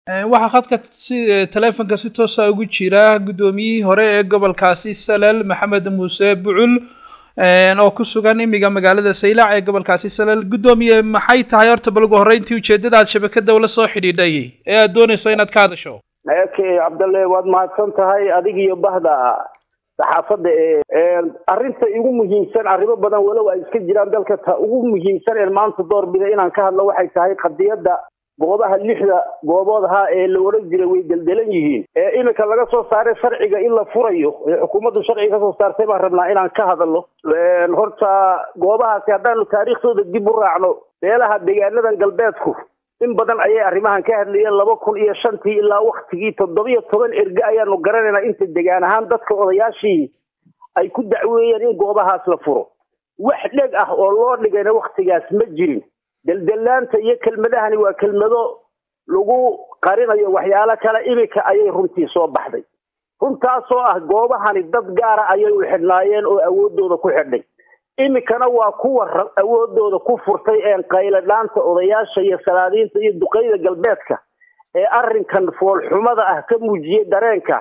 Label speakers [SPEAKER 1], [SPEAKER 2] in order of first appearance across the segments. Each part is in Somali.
[SPEAKER 1] waxa khadka taleefanka si toos ah ugu jira gudoomiyihii hore ee gobolkaasi Salal Maxamed Muuse Bucul oo ku sugan imiga magaalada Saylac ee gobolkaasi Salal. Gudoomiye maxay tahay horta bal ugu horeyntii ujeedada aad shabakada wala soo xidhiidhay ee aad doonayso inaad ka hadasho?
[SPEAKER 2] Cabdalle waad mahadsan tahay adiga iyo bahda saxaafadda arinta ugu muhiimsan arrimo badan walow ay iska jiraan dalka ta ugu muhiimsan ee maanta doorbida inaan ka hadlo waxay tahay qadiyada goobaha lixda goobood ee la waran jiray way daldalan yihiin imika laga soo saaray sharciga in la furayo xukuumaddu sharciga ka soo saartay baan rabnaa inaan ka hadalno horta goobahaasi haddaanu taariikhdooda dib u raacno beelaha deegaanadan galbeedku in badan ayay arrimahan ka hadlayeen 2005 ilaa waqtigii 17 erga ayaanu garanaynaa inta deegaan ahaan dadka odayaashii ay ku dacweeyeen in goobahaas la furo wax dheg ah oo loo dhigayna waqtigaas ma jirin daldalaanta iyo kelmadahani waa kelmado lagu qarinayo waxyaalo kale imika ayay runtii soo baxday runtaasoo ah goobahani dad gaara ayay u xidhnaayeen oo awoodooda ku xidhay imikana waa kuwa awoodooda ku furtay qayladhaanta odayaasha iyo salaadiinta iyo duqeyda galbeedka ee arrinkan foolxumada ah ka muujiyay dareenka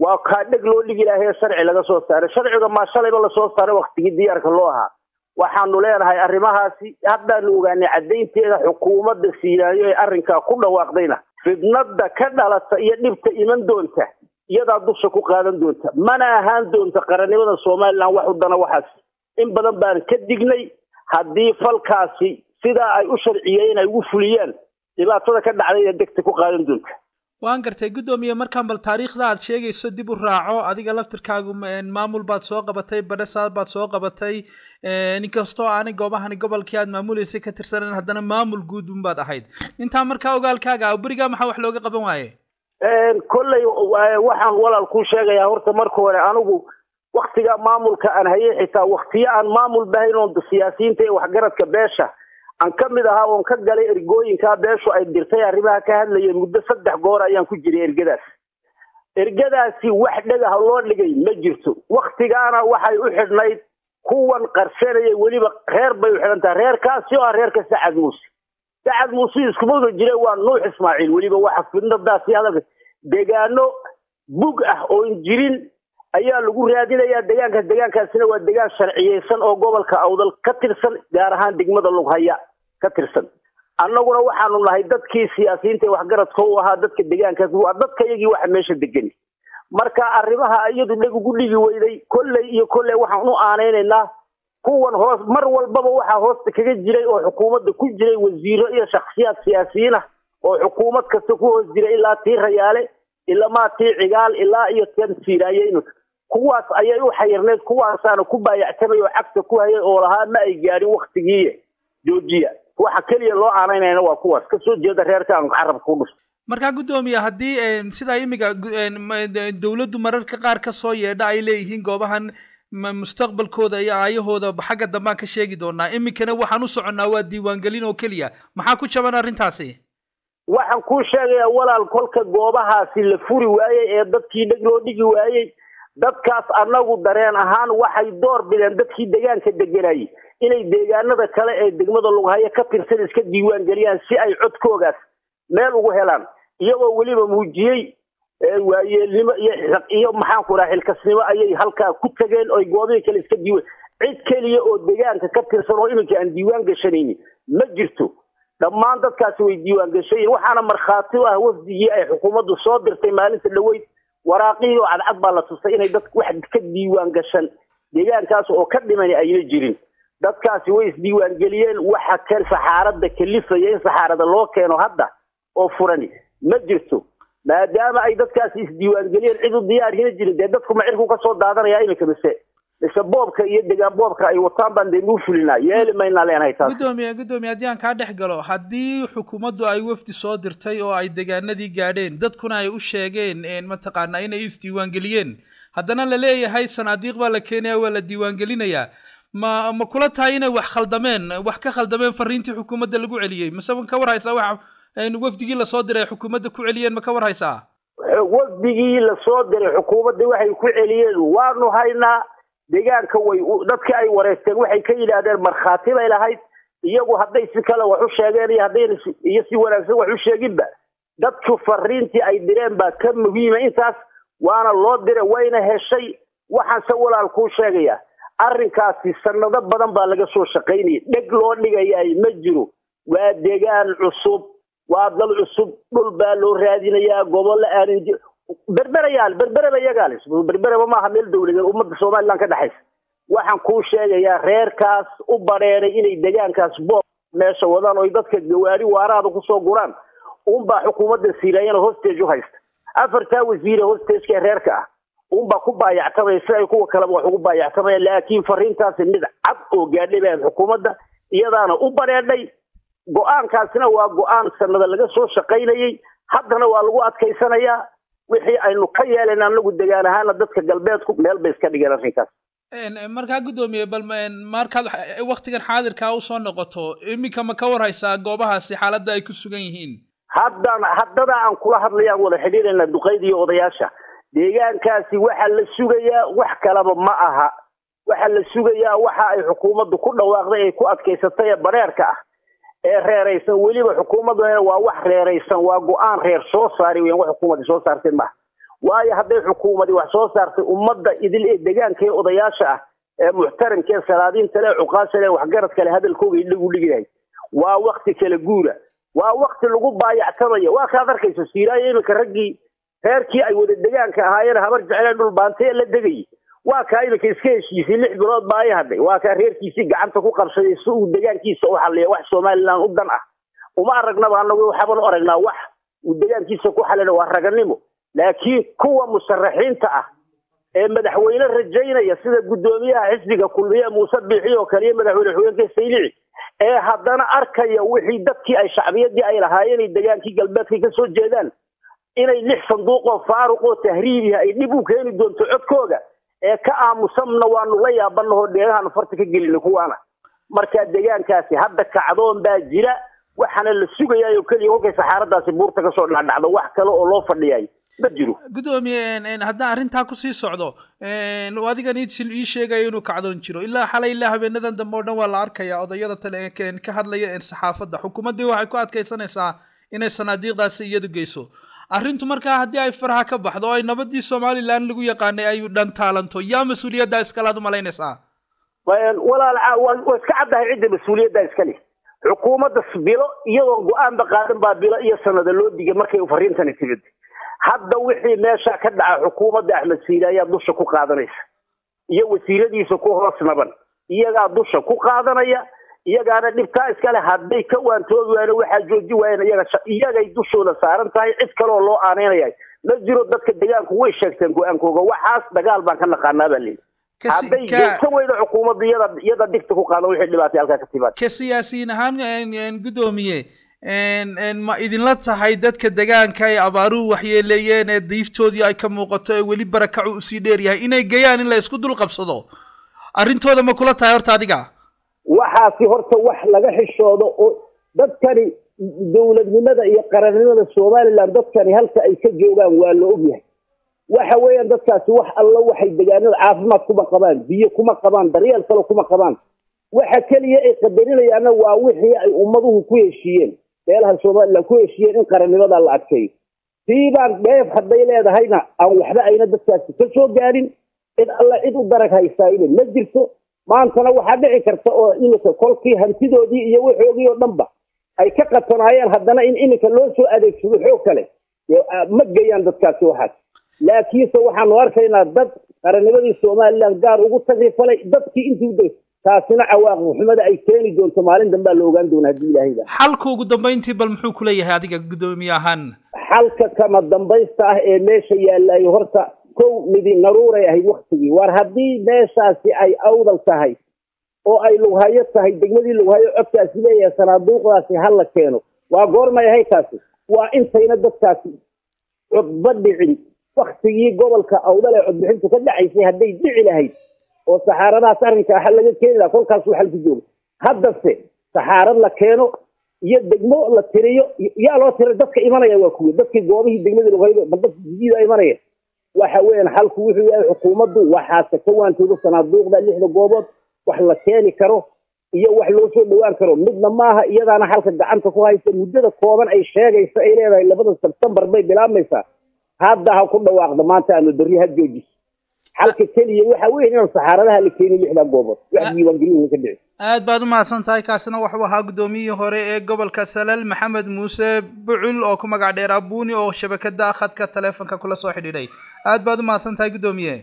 [SPEAKER 2] waa ka dhig loo dhigi lahaa sharci laga soo saaray sharciga ma shalayba la soo saaray waqtigii diyaarka loo ahaa waxaanu leenahay arrimahaasi haddaanu ogaanay cadeynteeda xukuumadda Siiraayo ee arrinka ku dhawaaqdayna fidnada ka dhalata iyo dhibta iman doonta iyada dusha ku qaadan doonta mana ahaan doonta qarannimada Soomaaliland wax u dana waxaas in badan baan ka dignay haddii falkaasi sida ay u sharciyeen ay ugu fuliyeen dhibaatada ka dhacday ee degta ku qaadan doonta
[SPEAKER 1] waan gartay gudoomiye markaan bal taariikhda aad sheegayso dib u raaco adiga laftirkaagu maamul baad soo qabatay badhasaad baad soo qabatay inkastoo aanay goobahani gobolkii aad maamuleysay ka tirsaneen haddana maamul guud baad ahayd intaa markaa ogaalkaaga bariga maxaa wax looga qaban waaye
[SPEAKER 2] kolley waxaan walaal ku sheegayaa horta marka hore anigu waqtiga maamulka aan hayay xitaa waqtiyo aan maamul bahayn oo siyaasiyiinta ee waxgaradka beesha aan ka mid ahaa oo ka galay ergooyinka beeshu ay dirtay arrimaha ka hadlayay muddo 3 goor ayaan ku jiray ergadaasi wax dhagaha loo dhigay ma jirto waqtigaana waxay u xidhnayd kuwan qarsanayay waliba reer bay u xidhantaa reerkaasi oo reerka Sacad Muuse isku muddo jiray waa Nuux Ismaaciil waliba waxa fidnadaasi hadalka deegaano bug ah oo jirin ayaa lagu raadinayaa deegaankaasina waa deegaan sharciyeysan oo gobolka Awdal ka tirsan gaar ahaan degmada Lughaya ka tirsan annaguna waxaanu nahay dadkii siyaasiyiinta waxgaradka u ahaa dadka deegaankaas waa dadka iyagii wax meesha degan marka arrimaha iyadu dhagu gudhigi weyday kolley waxaan u aaneynaa kuwan hoos mar walbaba waxa hoosta kaga jiray oo xukuumadda ku jiray wasiiro iyo shakhsiyaad siyaasiyiin ah oo xukuumad kasta ku hoos jiray ilaa tii rayaale ilaa ma tii cigaal ilaa iyo tan Siiraayo kuwaas ayay u xayirneed kuwaasaana ku baayactamay oo xagta ku hayay oo lahaa ma ay gaarin waqtigii joojiya waxa kaliya loo aaneynaa waa kuwaas ka soo jeeda reerka aan carab ku dhus
[SPEAKER 1] marka gudoomiye hadii sida imiga dawladdu mararka qaar ka soo yeedha ay leeyihiin goobahan mustaqbalkooda iyo aayahooda xagga dambe ka sheegi doonaa imikana waxaan u soconaa waa diiwaangelin oo kaliya maxaa ku jaban arrintaasi
[SPEAKER 2] waxaan ku sheegayaa walaal kolka goobahaasi la furi waayay ee dadkii dhig loo dhigi waayay dadkaas anagu dareen ahaan waxay door bideen dadkii deegaanka deganay inay deegaanada kale ee degmada Lughaya ka tirsan iska diiwaan galiyaan si ay codkoogaas meel ugu helaan iyagoo waliba muujiyay waayeelnimo iyo maxaan ku raaxil kasnimo ayay halka ku tageen oo goobay kale iska diiwaan cid kaliya oo deegaanka ka tirsan oo iminka aan diiwaan gashanayni ma jirto dhammaan dadkaasi way diiwaan gashay waxaana markhaati ah wasdigii ay xukuumaddu soo dirtay maalinta dhaweyd waraaqii oo cadcad baa la tusay inay dadku wax ka diiwaan gashan deegaankaas oo ka dhiman ayna jirin dadkaasi way isdiiwaan galiyeen waxa ka saxaarada kalifaya in saxaarada loo keeno hadda oo furani ma jirto maadaama ay dadkaasi isdiiwaan galiyeen cid u diyaarina jirin dadku ma cirku ka soo daadanaya imika mise boobka iyo deegaan boobka ay wataan baan deenu fulinaa yeelmayna leenahay taas
[SPEAKER 1] gudoomiye hadii aan ka dhex galo hadii xukuumaddu ay wafdi soo dirtay oo ay deegaanadii gaadheen dadkuna ay u sheegeen ma taqaanaa inay isdiiwaan galiyeen haddana la leeyahay sanaadiiq baa la keenayaa waa la diiwaan galinayaa ma kula tahay inay wax ka khaldameen fariintii xukuumadda lagu celiyay masalan ka war haysaa wax wafdigii la soo diray xukuumadda ku celiyeen ma ka war haysaa
[SPEAKER 2] wafdigii la soo diray xukuumadda waxay ku celiyeen waanu haynaa deegaanka way dadka ay wareysteen waxay ka yiraahdeen markhaati bay lahayd iyagu hadday si kale wax u sheegeen iyo hadday si wanaagsan wax u sheeginba dadku fariintii ay direen baa ka muhiima intaas waana loo diray wayna heshay waxaan se walaal kuu sheegayaa arrinkaasi sanado badan baa laga soo shaqaynayay dheg loo dhigayay ma jiro waa deegaan cusub waa dal cusub dhul baa loo raadinayaa gobol aanin berberaba maaha meel dawladeed ummadda Soomaaliland ka dhaxaysa waxaan kuu sheegayaa reerkaas u bareeray inay deegaankaas boob meesha wadaan oo dadka gawaari waaraada ku soo guraan baa xukuumadda Siirayana hostage u haysta afarta wasiir hostage reerka ah baa ku baayactamay si ay kuwa kale wax ugu baayactamay laakiin fariintaas mid cad oo gaadhay baa xukuumadda iyadaana u bareeday go'aankaasina waa go'aan sanada laga soo shaqaynayay haddana waa lagu adkaysanayaa wixii aynu ka yeelan anagu deegaan ahaan dadka galbeedku meel bay iska dhigeen arrinkaas
[SPEAKER 1] markaa gudoomiye bal markaad waqtigan xaadirka u soo noqoto iminka ma ka warhaysaa goobahaasi xaaladda ay ku sugan yihiin
[SPEAKER 2] haddana aan kula hadlayaan wada xidhiidhayna duqeydii odayaasha deegaankaasi waxa la sugayaa wax kalaba ma aha waxa la sugayaa waxa ay xukuumaddu ku dhawaaqday ay ku adkaysatay bareerka ah ee reeraysan weliba xukuumaddu waa wax reeraysan waa go'aan reer soo saari weyn wax xukuumaddu soo saartay ma waayo hadday xukuumaddu wax soo saartay ummadda idil ee deegaankee odayaasha ah ee muxtaramkee salaadiinta leh cuqaasha leh waxgarad kale hadalkooga idhigu dhigahay waa waqti kala guura waa waqti lagu baayactamayo waa ka arkayso Siiraayo iminka raggii reerkii ay wada deegaanka ahaayeen habar jecel dhul baantay la degay waa ka iminka iska heshiisay 6 bilood baa ay hadhay waa ka reerkiisii gacanta ku qabsaday si uu deegaankiisa u xalliyo wax Soomaaliland u dan ah uma aragnaba anagu waxaan aragnaa wax uu deegaankiisa ku xalliyo waa raganimo laakiin kuwa musharaxiinta ah ee madaxweyne rajaynaya sida gudoomiyaha xisbiga kulmiye Muuse Biixi oo kaliya madaxweyne xogeenka Saylici ee haddana arkaya wixii dadkii ay shacbiyadii ay lahaayeen deegaankii galbeedka ka soo jeedaan inay 6 sanduuq oo faaruq oo tahriibi ay dib u keeni doonto codkooda ee ka aamusamna waanu la yaabanaho dheerahan farta ka gelin kuwaana marka deegaankaasi hadda kacdoon baa jira waxana la sugayaa oo kaliya oo saxaaradaasi buurta ka soo dhacdo wax kale oo loo fadhiyay ma jiro
[SPEAKER 1] gudoomiye hadda arinta ku sii socdo adigan ii sheegay inuu kacdoon jiro ilaa xalay ilaa habeenadan dambe oo dhan waa la arkayaa odayada tale ka hadlaya saxaafadda xukuumaddu waxay ku adkaysanaysaa inay sanaadiiqdaasi iyadu geyso arrintu markaa haddii ay faraha ka baxdo ay nabadii Soomaaliland lagu yaqaanay ay dhan taalanto yaa mas'uuliyadda iskala aad u malaynaysaa
[SPEAKER 2] walaal waa iska cadahay cidda mas'uuliyadda iskale xukuumadda bilo iyadoo go'aan qaadan baa bilo iyo sanada loo digay markay u fariintani timid hadda wixii meesha ka dhaca xukuumadda Axmed Siiraayo dusha ku qaadanaysa iyo wasiiradiisa ku hoosnaban iyaga dusha ku qaadanaya iyagaana dhibta iskale hadday ka waantooyaan waxa jooji waayeen iyaga dushooda saaran tahay cid kale oo loo aaneynayay ma jiro dadka deegaanku way sheegteen go'aankooga waxaas dagaal baan ka naqaanaa baa leeyahay hadday ka weydo xukuumadda iyada digta ku qaadan wixii dhibaatay halka ka timaad
[SPEAKER 1] ka siyaasiyiin ahaan gudoomiye ma idinla tahay dadka deegaanka ay abaaruhu waxyeeleeyeen ee diiftoodii ay ka muuqato ee weli barakacu u sii dheer yahay inay geeyaan in la isku dul qabsado arrintooda ma kula tahay horta adiga
[SPEAKER 2] waxaasi horta wax laga xishoodo oo dadkani dawladnimada iyo qarannimada Soomaaliland dadkani halka ay ka joogaan waa la ogyahay waxa weeyaan dadkaasi wax alla waxay deegaanada caafimaad kuma qabaan biyo kuma qabaan daryeel kale kuma qabaan waxa kaliya ay qadarinayaan waa wixii ay ummaduhu ku heshiiyeen meelaha Soomaaliland ku heshiiyeen in qarannimada la adkeeyo siibaan dheef hadday leedahayna aan waxba ayna dadkaasi ka soo gaarin in alla cid u darag haystaa ma jirto maantana waxa dhici karta oo inka kolkii hantidoodii iyo waxoogii oo dhanba ay ka qatanaayeen haddana in inka loo soo adeegsado xoog kale ma geeyaan dadkaasi waxaas laakiinse waxaanu arkaynaa dad qarannimadii Soomaaliland gaar ugu tagrifalay dadkii intii taasina cawaaqib xumada ay keeni doonto maalin dambe la ogaan doona hadii Ilaahay
[SPEAKER 1] xalku ugu dambeyntii bal muxuu ku leeyahay adiga gudoomiye ahaan
[SPEAKER 2] xalka kama dambaysta ah ee meesha yaalay horta kow midi naruuray ahayd waqtigii war haddii meeshaasi ay awdal tahay oo ay lughayo tahay degmadii lughayo codkaasi leeyahay sanaaduuqdaasi hal la keeno waa goormay ahayd taasi waa intayna dadkaasi codba dhicin waqtigii gobolka awdal ee codbixintu ka dhacaysay hadday dhici lahayd oo saxaaradaas arrinka xal laga keeni lahaa kolkaas waxa ku jooga haddase saxaarad la keeno iyo degmo la tiriyo yaa loo tiray dadka imanaya waa kuwa dadkii goobihii degmada lughayo dadka jidida imanaya waxa weeyaan halku wuxuu yahay xukuumaddu waxaas ka waantoodo sanaaduuqda 6 goobood wax la keeni karo iyo wax loo soo dhawaan karo midna maaha iyadaana halka gacanta ku haysta muddada kooban ay sheegayso ay leedahay 2 September bay bilaamaysaa hadda ha ku dhawaaqdo maanta aanu berri ha joojiso halka kaliya waxa weyn in saxaaradaha la keenay 6 goobood wax diiwaangelin ka dhici
[SPEAKER 1] aad baad u mahadsan tahay kaasina wuxuu ahaa gudoomiyihii hore ee gobolka Salal Maxamed Muuse Bucul oo ku magac dheer Abuuni oo shabakada khadka taleefanka kula soo xidhiidhay aad baad u mahadsan tahay gudoomiye